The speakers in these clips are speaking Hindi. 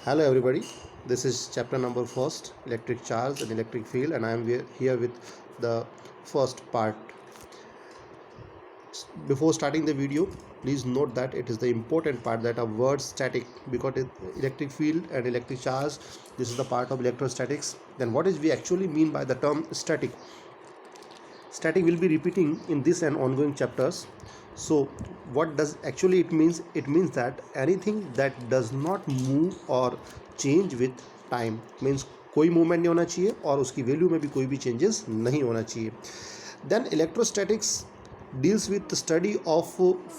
Hello everybody, this is chapter number first, electric charge and electric field, and I am here with the first part. Before starting the video, please note that it is the important part that a word static, because electric field and electric charge, this is the part of electrostatics. Then what is we actually mean by the term static? Static will be repeating in this and ongoing chapters. So what does actually it means? It means that anything that does not move or change with time, means कोई मूवमेंट नहीं होना चाहिए और उसकी वैल्यू में भी कोई भी चेंजेस नहीं होना चाहिए. Then electrostatics deals with study of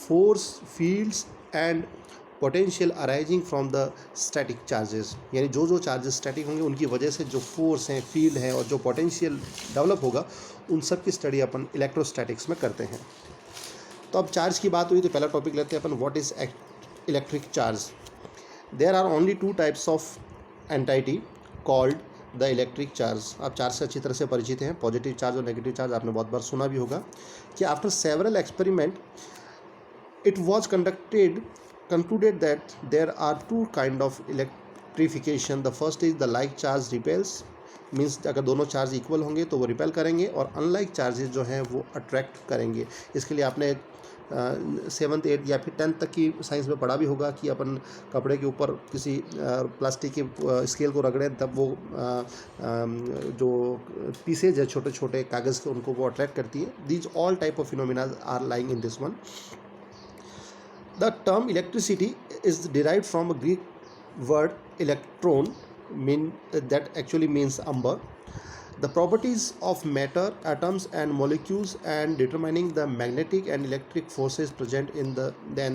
force, fields and potential arising from the static charges, यानी जो जो चार्जेस स्टैटिक होंगे उनकी वजह से जो फोर्स हैं, फील्ड है और जो पोटेंशियल डेवलप होगा, उन सब की स्टडी अपन इलेक्ट्रोस्टैटिक्स में करते हैं. तो अब चार्ज की बात हुई तो पहला टॉपिक लेते हैं अपन, what is electric charge. There are only two types of entity called the electric charge. आप चार्ज से अच्छी तरह से परिचित हैं, पॉजिटिव चार्ज और नेगेटिव चार्ज आपने बहुत बार सुना भी होगा कि after several experiment it was concluded that there are two kind of electrification. The first is the like charge repels, means अगर दोनों चार्ज इक्वल होंगे तो वो रिपेल करेंगे, और अनलाइक चार्जेस जो हैं वो अट्रैक्ट करेंगे. इसके लिए आपने 7th 8th या फिर 10th तक की साइंस में पढ़ा भी होगा कि अपन कपड़े के ऊपर किसी प्लास्टिक के स्केल को रगड़ें तब वो जो पीसेज है छोटे छोटे कागज़ के, उनको वो अट्रैक्ट करती है. These all type of phenomena are lying in this one. The term electricity is derived from a Greek word electron, that actually means amber. The properties of matter, atoms and molecules, and determining the magnetic and electric forces present in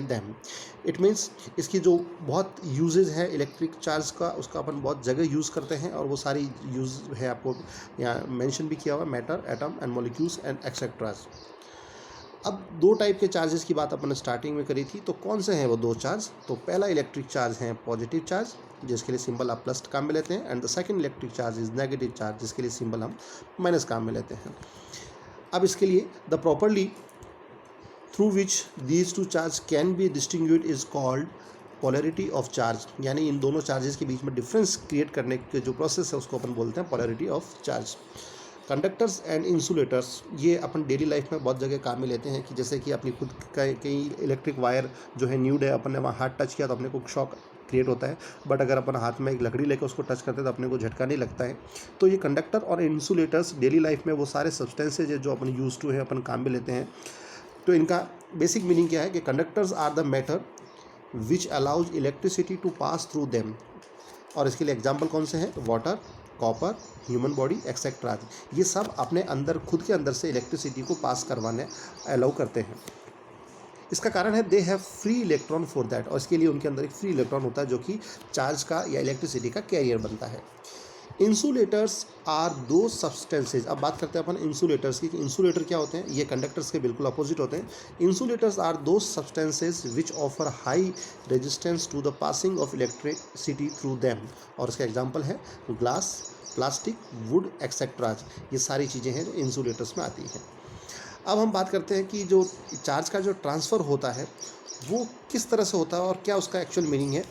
them. It means इसकी जो बहुत यूजेज है इलेक्ट्रिक चार्ज का, उसका अपन बहुत जगह यूज़ करते हैं और वो सारी यूज़ है आपको यहाँ मेंशन भी किया हुआ, matter, atom and molecules and etceteras. अब दो टाइप के चार्जेस की बात अपन ने स्टार्टिंग में करी थी, तो कौन से हैं वो दो चार्ज? तो पहला इलेक्ट्रिक चार्ज है पॉजिटिव चार्ज, जिसके लिए सिंबल आप प्लस काम में लेते हैं, and the second electric charge is negative charge, जिसके लिए सिंबल हम माइनस काम में लेते हैं. अब इसके लिए the properly through which these two charge can be distinguished is called polarity of charge, यानी इन दोनों चार्जेस के बीच में डिफरेंस क्रिएट करने के जो प्रोसेस है उसको अपन बोलते हैं polarity of charge. Conductors and insulators, ये अपन डेली लाइफ में बहुत जगह काम में लेते हैं कि जैसे कि अपनी खुद का कहीं इलेक्ट्रिक वायर जो है न्यूड है, अपन ने वहाँ हाथ टच किया तो अपने को शॉक क्रिएट होता है, बट अगर अपन हाथ में एक लकड़ी लेकर उसको टच करते हैं तो अपने को झटका नहीं लगता है. तो ये कंडक्टर और इंसुलेटर्स डेली लाइफ में वो सारे सब्सटेंसेज है जो अपन यूज टू है, अपन काम में लेते हैं. तो इनका बेसिक मीनिंग क्या है कि conductors are the matter which allows electricity to pass through them, और इसके लिए एग्जाम्पल कौन से हैं? Water, copper, human body etcetera. ये सब अपने अंदर खुद के अंदर से इलेक्ट्रिसिटी को पास करवाने अलाउ करते हैं. इसका कारण है they have free electron for that, और इसके लिए उनके अंदर एक फ्री इलेक्ट्रॉन होता है जो कि चार्ज का या इलेक्ट्रिसिटी का कैरियर बनता है. Insulators are those substances. अब बात करते हैं अपन इंसुलेटर्स की. इंसुलेटर क्या होते हैं? ये कंडक्टर्स के बिल्कुल अपोजिट होते हैं. Insulators are those substances which offer high resistance to the passing of electricity through them, और इसका एग्जाम्पल है ग्लास, प्लास्टिक, वुड एक्सेट्राज. ये सारी चीज़ें हैं जो इंसुलेटर्स में आती हैं. अब हम बात करते हैं कि जो चार्ज का जो ट्रांसफ़र होता है वो किस तरह से होता है और क्या उसका एक्चुअल मीनिंग है.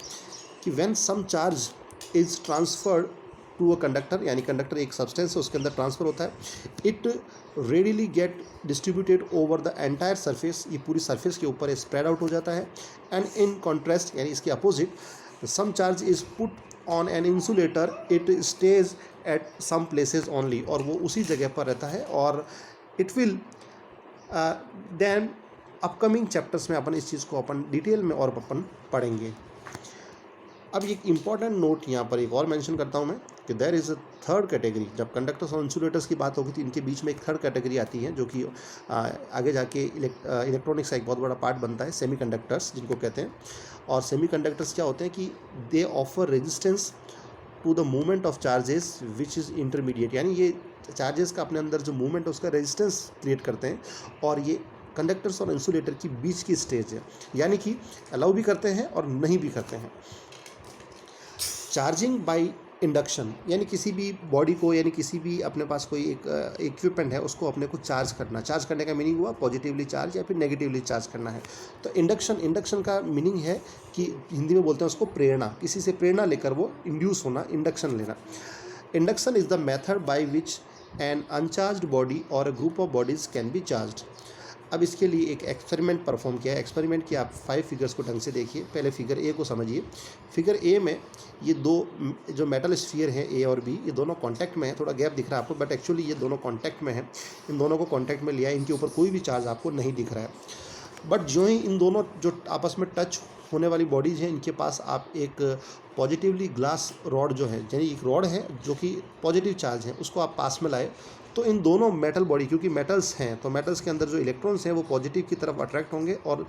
कि when some charge is transferred to a conductor, यानी कंडक्टर एक सब्सटेंस है उसके अंदर ट्रांसफ़र होता है, it readily get distributed over the entire surface, ये पूरी सरफेस के ऊपर स्प्रेड आउट हो जाता है. एंड इन कॉन्ट्रास्ट, यानी इसके opposite, some charge is put on an insulator, it stays at some places only, और वो उसी जगह पर रहता है. और it will then upcoming chapters में अपन इस चीज़ को अपन डिटेल में और अपन पढ़ेंगे. अब एक इम्पॉर्टेंट नोट यहाँ पर एक और मेंशन करता हूँ मैं कि there is a third category. जब कंडक्टर्स और इंसुलेटर्स की बात होगी तो इनके बीच में एक थर्ड कैटेगरी आती है जो कि आगे जाके इलेक्ट्रॉनिक्स का एक बहुत बड़ा पार्ट बनता है, सेमीकंडक्टर्स जिनको कहते हैं. और सेमीकंडक्टर्स क्या होते हैं कि they offer resistance to the movement of charges which is intermediate, यानी ये चार्जेस का अपने अंदर जो मूवमेंट है उसका रेजिस्टेंस क्रिएट करते हैं, और ये कंडक्टर्स और इंसुलेटर की बीच की स्टेज है, यानी कि अलाउ भी करते हैं और नहीं भी करते हैं. चार्जिंग बाई इंडक्शन यानी किसी भी बॉडी को, यानी किसी भी अपने पास कोई एक इक्विपमेंट है उसको अपने को चार्ज करना। चार्ज करने का मीनिंग हुआ पॉजिटिवली चार्ज या फिर नेगेटिवली चार्ज करना है। तो इंडक्शन का मीनिंग है कि हिंदी में बोलते हैं उसको प्रेरणा, किसी से प्रेरणा लेकर वो इंड्यूस होना, इंडक्शन लेना। Induction is the method by which an uncharged body और a group of bodies can be charged. अब इसके लिए एक एक्सपेरिमेंट परफॉर्म किया है। एक्सपेरिमेंट की आप 5 फिगर्स को ढंग से देखिए। पहले फिगर ए को समझिए। फिगर ए में ये दो जो मेटल स्फीयर हैं ए और बी, ये दोनों कांटेक्ट में है। थोड़ा गैप दिख रहा है आपको, बट एक्चुअली ये दोनों कांटेक्ट में है। इन दोनों को कांटेक्ट में लिया है, इनके ऊपर कोई भी चार्ज आपको नहीं दिख रहा है। बट जो ही इन दोनों जो आपस में टच होने वाली बॉडीज़ हैं, इनके पास आप एक पॉजिटिवली ग्लास रॉड जो है, यानी एक रॉड है जो कि पॉजिटिव चार्ज है, उसको आप पास में लाए, तो इन दोनों मेटल बॉडी, क्योंकि मेटल्स हैं तो मेटल्स के अंदर जो इलेक्ट्रॉन्स हैं वो पॉजिटिव की तरफ अट्रैक्ट होंगे, और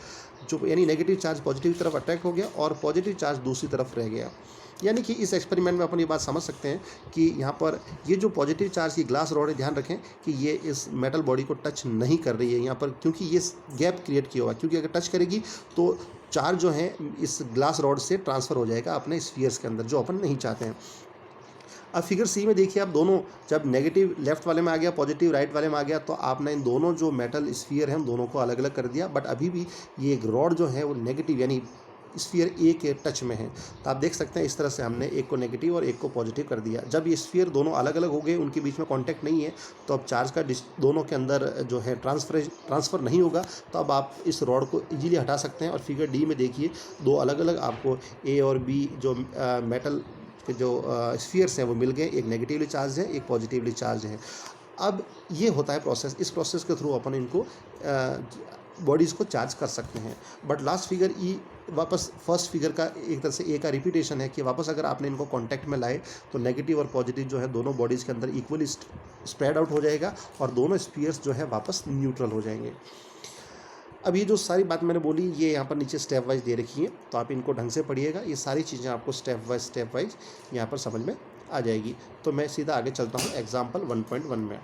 जो यानी नेगेटिव चार्ज पॉजिटिव की तरफ अट्रैक्ट हो गया और पॉजिटिव चार्ज दूसरी तरफ रह गया। यानी कि इस एक्सपेरिमेंट में अपन ये बात समझ सकते हैं कि यहाँ पर ये जो पॉजिटिव चार्ज की ग्लास रॉड है, ध्यान रखें कि ये इस मेटल बॉडी को टच नहीं कर रही है यहाँ पर, क्योंकि ये गैप क्रिएट किया हुआ है। क्योंकि अगर टच करेगी तो चार्ज जो है इस ग्लास रॉड से ट्रांसफ़र हो जाएगा अपने स्फीयर्स के अंदर, जो अपन नहीं चाहते हैं। अब फिगर सी में देखिए आप, दोनों जब नेगेटिव लेफ्ट वाले में आ गया, पॉजिटिव राइट वाले में आ गया, तो आपने इन दोनों जो मेटल स्फीयर हैं उन दोनों को अलग अलग कर दिया। बट अभी भी ये एक रॉड जो है वो नेगेटिव यानी स्फीयर ए के टच में है। तो आप देख सकते हैं इस तरह से हमने एक को नेगेटिव और एक को पॉजिटिव कर दिया। जब ये स्फीयर दोनों अलग अलग हो गए, उनके बीच में कांटेक्ट नहीं है, तो अब चार्ज का दोनों के अंदर जो है ट्रांसफ़र नहीं होगा। तो अब आप इस रॉड को इजीली हटा सकते हैं। और फिगर डी में देखिए, दो अलग अलग आपको ए और बी जो मेटल के जो स्फीयर्स हैं वो मिल गए। एक नेगेटिवली चार्ज है, एक पॉजिटिवली चार्ज है। अब ये होता है प्रोसेस। इस प्रोसेस के थ्रू अपन इनको बॉडीज़ को चार्ज कर सकते हैं। बट लास्ट फिगर ई वापस फर्स्ट फिगर का एक तरह से ए का रिपीटेशन है कि वापस अगर आपने इनको कांटेक्ट में लाए तो नेगेटिव और पॉजिटिव जो है दोनों बॉडीज़ के अंदर इक्वली स्प्रेड आउट हो जाएगा और दोनों स्फीयर्स जो है वापस न्यूट्रल हो जाएंगे। अब ये जो सारी बात मैंने बोली, ये यहाँ पर नीचे स्टेप वाइज दे रखी है, तो आप इनको ढंग से पढ़िएगा। ये सारी चीज़ें आपको स्टेप वाइज यहाँ पर समझ में आ जाएगी। तो मैं सीधा आगे चलता हूँ एग्जाम्पल 1.1 में।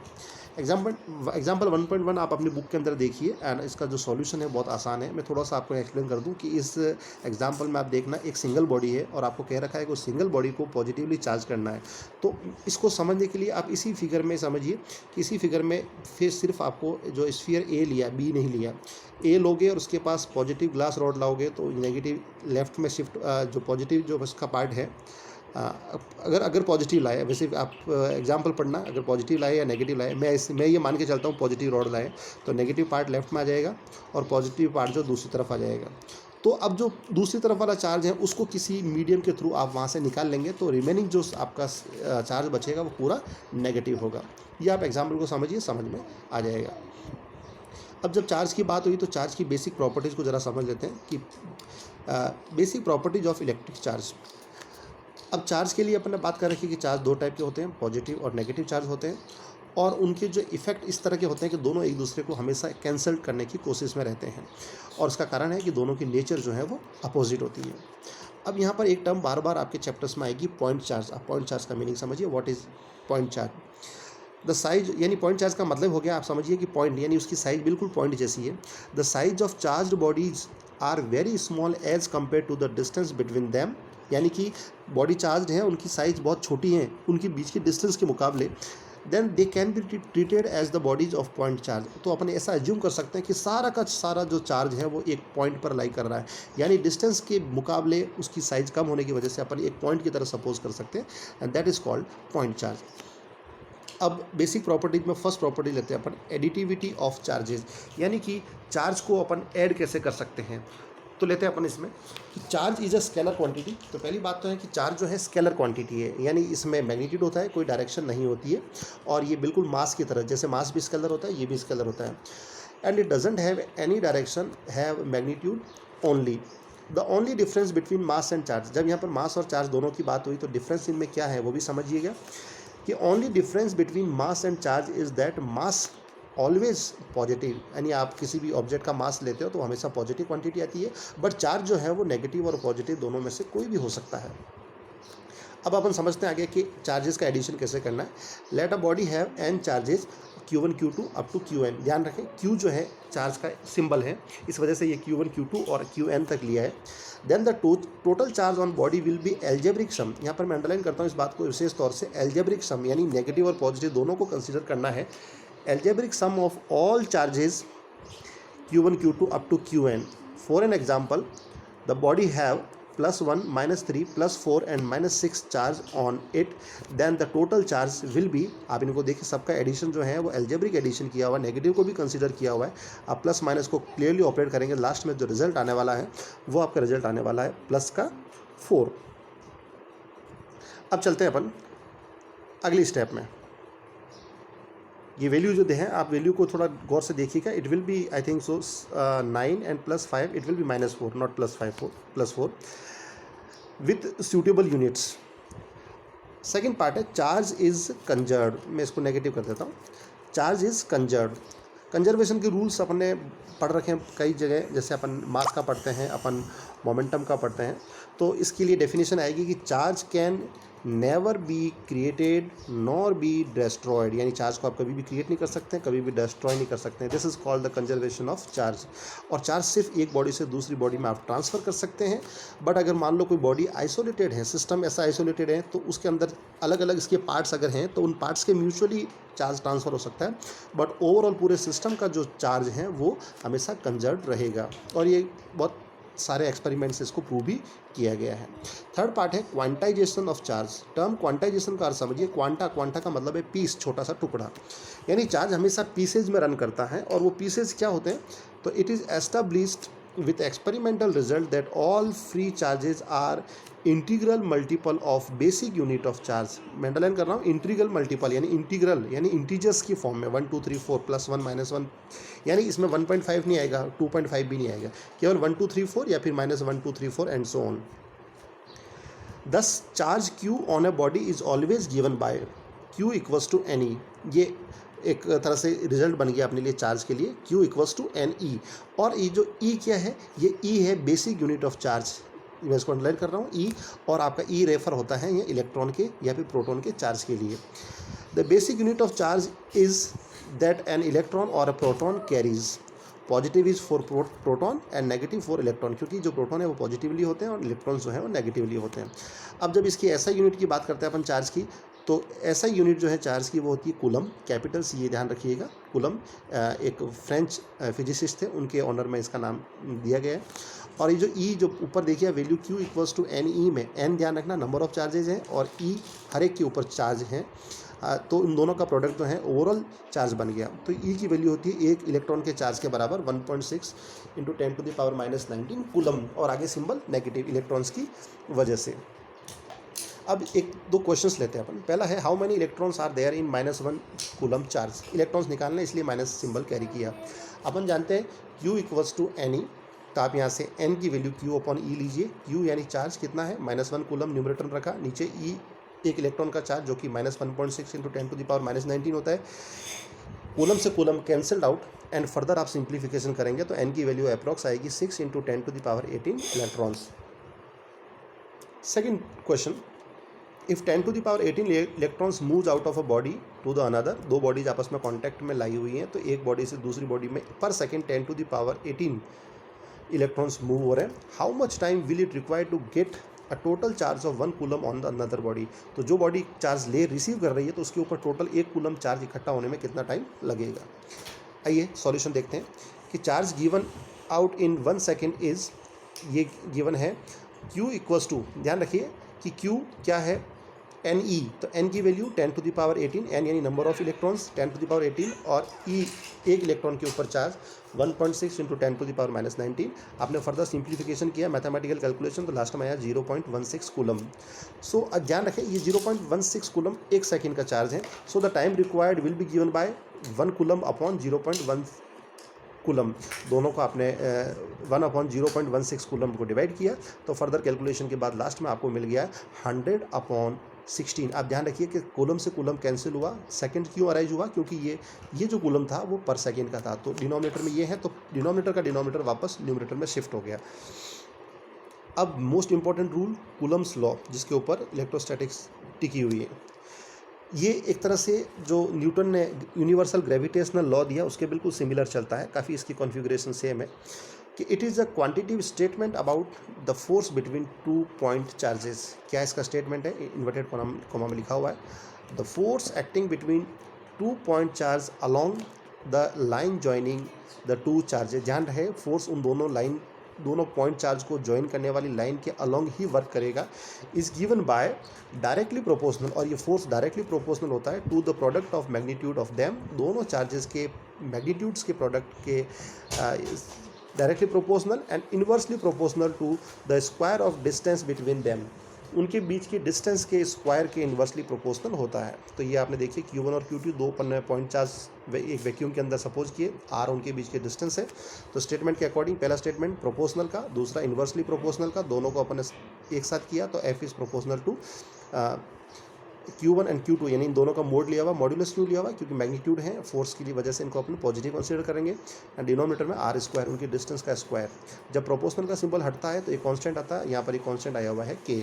एग्जाम्पल 1.1 आप अपनी बुक के अंदर देखिए, एंड इसका जो सॉल्यूशन है बहुत आसान है। मैं थोड़ा सा आपको एक्सप्लेन कर दूं कि इस एग्जाम्पल में आप देखना, एक सिंगल बॉडी है और आपको कह रखा है कि उस सिंगल बॉडी को पॉजिटिवली चार्ज करना है। तो इसको समझने के लिए आप इसी फिगर में समझिए कि इसी फिगर में फिर सिर्फ आपको जो स्फीयर ए लिया, बी नहीं लिया। ए लोगे और उसके पास पॉजिटिव ग्लास रॉड लाओगे तो नेगेटिव लेफ्ट में शिफ्ट, जो पॉजिटिव जो उसका पार्ट है, अगर पॉजिटिव लाए, वैसे आप एग्जाम्पल पढ़ना, अगर पॉजिटिव लाए या नेगेटिव लाए, मैं ये मान के चलता हूँ पॉजिटिव रॉड लाए तो नेगेटिव पार्ट लेफ्ट में आ जाएगा और पॉजिटिव पार्ट जो दूसरी तरफ आ जाएगा। तो अब जो दूसरी तरफ वाला चार्ज है उसको किसी मीडियम के थ्रू आप वहाँ से निकाल लेंगे, तो रिमेनिंग जो आपका चार्ज बचेगा वो पूरा नेगेटिव होगा। ये आप एग्जाम्पल को समझिए, समझ में आ जाएगा। अब जब चार्ज की बात हुई तो चार्ज की बेसिक प्रॉपर्टीज़ को ज़रा समझ लेते हैं कि basic properties of electric charge. अब चार्ज के लिए अपन ने बात कर रखी कि चार्ज दो टाइप के होते हैं, पॉजिटिव और नेगेटिव चार्ज होते हैं, और उनके जो इफ़ेक्ट इस तरह के होते हैं कि दोनों एक दूसरे को हमेशा कैंसल करने की कोशिश में रहते हैं, और उसका कारण है कि दोनों की नेचर जो है वो अपोजिट होती है। अब यहाँ पर एक टर्म बार बार आपके चैप्टर्स में आएगी, पॉइंट चार्ज। अब पॉइंट चार्ज का मीनिंग समझिए, what is point charge. The size, यानी पॉइंट चार्ज का मतलब हो गया, आप समझिए कि पॉइंट यानी उसकी साइज बिल्कुल पॉइंट जैसी है। The size of charged bodies are very small as compare to the distance between them, यानी कि बॉडी चार्ज है उनकी साइज़ बहुत छोटी है उनके बीच के डिस्टेंस के मुकाबले। Then they can be treated as the bodies of point charge. तो अपन ऐसा एज्यूम कर सकते हैं कि सारा का सारा जो चार्ज है वो एक पॉइंट पर लाई कर रहा है, यानी डिस्टेंस के मुकाबले उसकी साइज़ कम होने की वजह से अपन एक पॉइंट की तरह सपोज कर सकते हैं, and that is called point charge. अब बेसिक प्रॉपर्टीज में फर्स्ट प्रॉपर्टी लेते हैं अपन, एडिटिविटी ऑफ चार्जेस, यानी कि चार्ज को अपन ऐड कैसे कर सकते हैं। तो लेते हैं अपन इसमें कि charge is a scalar quantity. तो पहली बात तो है कि चार्ज जो है स्केलर क्वांटिटी है, यानी इसमें मैग्नीट्यूड होता है, कोई डायरेक्शन नहीं होती है, और ये बिल्कुल मास की तरह, जैसे मास भी स्केलर होता है ये भी स्केलर होता है। And it doesn't have any direction, have magnitude only. The only difference between mass and charge, जब यहाँ पर मास और चार्ज दोनों की बात हुई तो डिफरेंस इनमें क्या है वो भी समझिएगा कि only difference between mass and charge is that mass always positive, यानी आप किसी भी ऑब्जेक्ट का मास लेते हो तो हमेशा पॉजिटिव क्वांटिटी आती है, बट चार्ज जो है वो नेगेटिव और पॉजिटिव दोनों में से कोई भी हो सकता है। अब अपन समझते हैं आगे कि चार्जेस का एडिशन कैसे करना है। Let a body have an charges Q1 Q2 up to Qn। ध्यान रखें Q जो है चार्ज का सिंबल है, इस वजह से ये Q1 Q2 और Qn तक लिया है। Then the total charge on body will be algebraic sum. यहाँ पर मैं अंडरलाइन करता हूँ इस बात को विशेष तौर से, एल्जेब्रिक सम यानी नेगेटिव और पॉजिटिव दोनों को कंसिडर करना है। Algebraic sum of all charges Q1 Q2 up to Qn. For an example, the body have +1 -3 +4 and -6 charge on it, then the total charge will be, आप इनको देखिए सबका एडिशन जो है वो एल्जेब्रिक एडिशन किया हुआ है, नेगेटिव को भी कंसीडर किया हुआ है। आप प्लस माइनस को क्लियरली ऑपरेट करेंगे, लास्ट में जो रिजल्ट आने वाला है वो आपका रिजल्ट आने वाला है +4। अब चलते हैं अपन अगली स्टेप में। ये वैल्यू जो दे हैं आप वैल्यू को थोड़ा गौर से देखिएगा। It will be I think so 9 and +5 it will be -4 not +4 with suitable units. Second part है चार्ज इज़ कंजर्व। मैं इसको नेगेटिव कर देता हूँ। Charge is conserve. कंजर्वेशन के रूल्स अपन ने पढ़ रखे हैं कई जगह, जैसे अपन मास का पढ़ते हैं, अपन मोमेंटम का पढ़ते हैं। तो इसके लिए डेफिनेशन आएगी कि charge can never be created nor be destroyed, यानी चार्ज को आप कभी भी क्रिएट नहीं कर सकते हैं, कभी भी डिस्ट्रॉय नहीं कर सकते हैं। This is called the conservation of charge. और चार्ज सिर्फ एक बॉडी से दूसरी बॉडी में आप ट्रांसफ़र कर सकते हैं। बट अगर मान लो कोई बॉडी आइसोलेटेड है, सिस्टम ऐसा आइसोलेटेड है, तो उसके अंदर अलग अलग इसके पार्ट्स अगर हैं तो उन पार्ट्स के म्यूचुअली चार्ज ट्रांसफ़र हो सकता है। बट ओवरऑल पूरे सिस्टम का जो चार्ज है वो हमेशा कंजर्व रहेगा। और ये बहुत सारे एक्सपेरिमेंट से इसको प्रूव भी किया गया है। थर्ड पार्ट है quantization of charge. Term quantization का अर्थ समझिए। क्वांटा का मतलब है पीस, छोटा सा टुकड़ा, यानी चार्ज हमेशा पीसेज में रन करता है। और वो पीसेज क्या होते हैं, तो it is established with experimental result that all free charges are integral multiple of basic unit of charge। मैं अंडरलाइन कर रहा हूँ, इंटीग्रल मल्टीपल यानी इंटीग्रल यानी इंटीजर्स की फॉर्म में 1 2 3 4 +1 -1, यानी इसमें 1.5 नहीं आएगा, 2.5 भी नहीं आएगा, केवल 1 2 3 4 या फिर -1 2 3 4 and so on. Thus charge Q on a body is always given by Q equals to NE। ये एक तरह से रिजल्ट बन गया अपने लिए चार्ज के लिए, Q इक्वल्स टू NE। और ये जो E क्या है, ये E है बेसिक यूनिट ऑफ चार्ज। मैं इसको अंडरलाइन कर रहा हूँ E, और आपका E रेफर होता है ये इलेक्ट्रॉन के या फिर प्रोटॉन के चार्ज के लिए। The basic unit of charge is that an electron और a proton carries. Positive is for proton and negative for electron, क्योंकि जो प्रोटॉन है वो पॉजिटिवली होते हैं और इलेक्ट्रॉन्स जो है वो नेगेटिवली होते हैं। अब जब इसकी ऐसा यूनिट की बात करते हैं अपन चार्ज की, तो ऐसा यूनिट जो है चार्ज की वो होती है कूलम, कैपिटल सी, ये ध्यान रखिएगा। कूलम एक फ्रेंच फिजिसिस्ट थे, उनके ऑनर में इसका नाम दिया गया है। और ये जो ई जो ऊपर देखिए value Q equals to NE में N ध्यान रखना नंबर ऑफ चार्जेज हैं और E हर एक के ऊपर चार्ज हैं, तो इन दोनों का प्रोडक्ट जो है ओवरऑल चार्ज बन गया। तो E की वैल्यू होती है एक इलेक्ट्रॉन के चार्ज के बराबर 1.6 × 10⁻⁻19 कूलम, और आगे सिंबल नेगेटिव इलेक्ट्रॉन्स की वजह से। अब एक दो क्वेश्चंस लेते हैं अपन। पहला है how many electrons are there in -1 coulomb charge. Electrons निकालना इसलिए माइनस सिंबल कैरी किया। अपन जानते हैं Q इक्वल्स टू NE, तो आप यहाँ से N की वैल्यू Q/E लीजिए। Q यानी चार्ज कितना है, -1 कूलम न्यूमरेटर में रखा, नीचे E एक इलेक्ट्रॉन का चार्ज जो कि -1.6 × 10⁻⁻19 होता है। कूलम से coulomb cancelled out and further आप सिंप्लीफिकेशन करेंगे तो N की वैल्यू अप्रॉक्स आएगी 6 × 10⁻18 electrons. Second question, if 10⁻18 electrons moves out of a body to the another, दो बॉडीज आपस में कॉन्टैक्ट में लाई हुई हैं, तो एक बॉडी से दूसरी बॉडी में पर सेकेंड 10⁻18 इलेक्ट्रॉन्स मूव हो रहे हैं। How much time will it require to get a total charge of 1 coulomb on the another body. तो जो बॉडी चार्ज रिसीव कर रही है तो उसके ऊपर टोटल 1 कूलम चार्ज इकट्ठा होने में कितना टाइम लगेगा। आइए सॉल्यूशन देखते हैं कि charge given out in 1 second is, ये गिवन है Q इक्वल्स टू, ध्यान रखिए कि Q क्या है, NE, तो N की वैल्यू 10⁻18, N यानी नंबर ऑफ इलेक्ट्रॉन्स 10⁻18, और E एक इलेक्ट्रॉन के ऊपर चार्ज 1.6 × 10⁻⁻19। आपने फर्दर सिंप्लीफिकेशन किया मैथमेटिकल कैलकुलेशन, तो लास्ट में आया 0.16 कूलम। सो ध्यान रखें ये 0.16 कूलम एक सेकेंड का चार्ज है। So the time required will be given by 1 coulomb upon 0.1 coulomb, दोनों को आपने 1/0.16 कूलम को डिवाइड किया, तो फर्दर कैलकुलेशन के बाद लास्ट में आपको मिल गया 100/16। आप ध्यान रखिए कि कूलम से कूलम कैंसिल हुआ, सेकंड क्यों अराइज हुआ, क्योंकि ये जो कूलम था वो पर सेकंड का था, तो डिनोमिनेटर में ये है, तो डिनोमिनेटर का डिनोमिनेटर वापस न्यूमरेटर में शिफ्ट हो गया। अब most important rule Coulomb's law, जिसके ऊपर इलेक्ट्रोस्टैटिक्स टिकी हुई है। ये एक तरह से जो न्यूटन ने यूनिवर्सल ग्रेविटेशनल लॉ दिया उसके बिल्कुल सिमिलर चलता है, काफ़ी इसकी कॉन्फ़िगरेशन सेम है कि it is a quantitative statement about the force between 2 point charges. क्या इसका स्टेटमेंट है? इन्वर्टेड कॉमा में लिखा हुआ है, the force acting between 2 point charge along the line joining the 2 charges. ध्यान रहे, फोर्स उन दोनों पॉइंट चार्ज को ज्वाइन करने वाली लाइन के अलॉन्ग ही वर्क करेगा, is given by directly proportional, और ये फोर्स डायरेक्टली प्रोपोर्शनल होता है to the product of magnitude of them. दोनों चार्जेस के मैग्नीट्यूड्स के प्रोडक्ट के directly proportional and inversely proportional to the square of distance between them. उनके बीच के डिस्टेंस के स्क्वायर के इन्वर्सली प्रोपोर्शनल होता है। तो ये आपने देखिए Q1 और Q2 दो पॉइंट चार्ज एक वैक्यूम के अंदर सपोज किए, R उनके बीच के डिस्टेंस है। तो स्टेटमेंट के अकॉर्डिंग पहला स्टेटमेंट प्रोपोर्शनल का, दूसरा इन्वर्सली प्रोपोर्शनल का, दोनों को अपन ने एक साथ किया तो F is proportional to Q1 and Q2, यानी इन दोनों का मोड लिया हुआ, मॉड्यूलस क्यों लिया हुआ? क्योंकि मैग्नीट्यूड है, फोर्स की वजह से इनको अपन पॉजिटिव कंसीडर करेंगे। एंड डिनोमिनेटर में R स्क्वायर, उनकी डिस्टेंस का स्क्वायर। जब प्रोपोर्शनल का सिंबल हटता है तो एक कांस्टेंट आता है, यहाँ पर एक कांस्टेंट आया हुआ है K।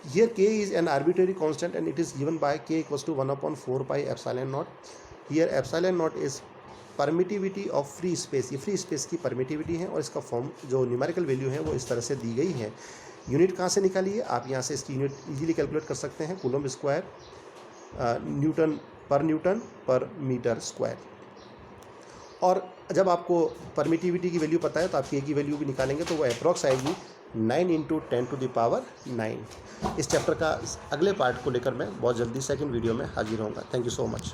Here K is an arbitrary constant and it is given by K equals to 1/4 pi epsilon naught. Here epsilon naught is permittivity of free space, ये फ्री स्पेस की परमिटिविटी है और इसका फॉर्म जो न्यूमेरिकल वैल्यू है वो इस तरह से दी गई है। यूनिट कहाँ से निकाली है? आप यहाँ से इसकी यूनिट इजीली कैलकुलेट कर सकते हैं, कूलम स्क्वायर न्यूटन पर मीटर स्क्वायर। और जब आपको परमिटिविटी की वैल्यू पता है तो आप K की वैल्यू भी निकालेंगे तो वो अप्रॉक्स आएगी 9 × 10⁹। इस चैप्टर का अगले पार्ट को लेकर मैं बहुत जल्दी सेकंड वीडियो में हाजिर होऊंगा। Thank you so much.